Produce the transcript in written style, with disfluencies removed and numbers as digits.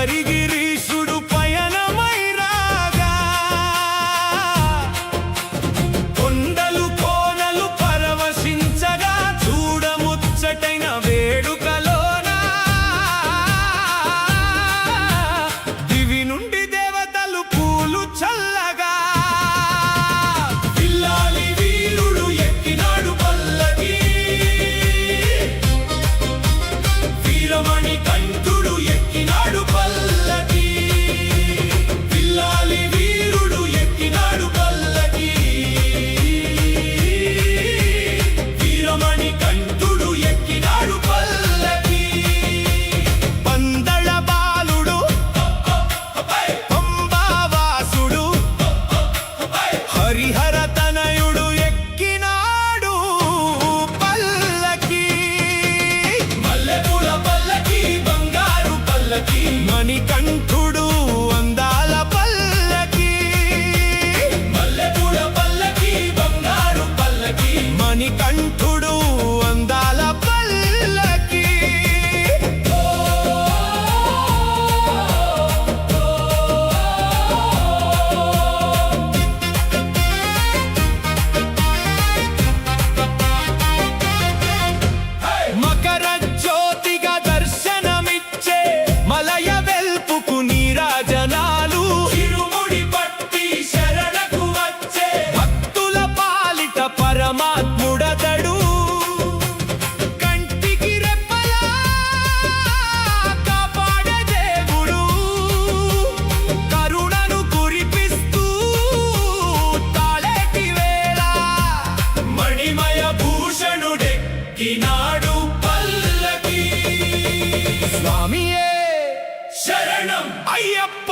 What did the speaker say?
శబరిగిరీశుడు పయనమై రాగా కొండలు కోనలు పరవశించగా చూడముచ్చటైన వేడుకలోన దివి నుండి దేవతలు పూలు చల్లగా పిల్లాలి వీరుడు ఎక్కినాడు పల్లకి వీరమణి కంఠుడు ఎక్కినాడు పల్లకి పిల్లాలి వీరుడు ఎక్కినాడు పల్లకి వీరమణి కంఠుడు ఎక్కినాడు పల్లకి పందళ బాలుడు పంబావాసుడు హరిహర తనయుడు ఎక్కినాడు పల్లకి మల్లెపూల పల్లకి బంగారు పల్లకి మణికంఠుడు అందాల పల్లకి మల్లెపూల పల్లకి బంగారు పల్లకి మణికంఠుడు అందాల పల్లకి మకర జ్యోతిగా దర్శనమిచ్చే మలయ వెల్పుకు నీరాజనాలు ఇరుముడి పట్టి శరణకు వచ్చే భక్తుల పాలిట పరమాత్ముడతడు కంటికి రెప్పలా కాపాడే దేవుడు కరుణను కురిపిస్తూ తాళేటి వేళ మణిమయ భూషణుడెక్కినాడు పల్లకి స్వామియే శరణం అయ్యప్ప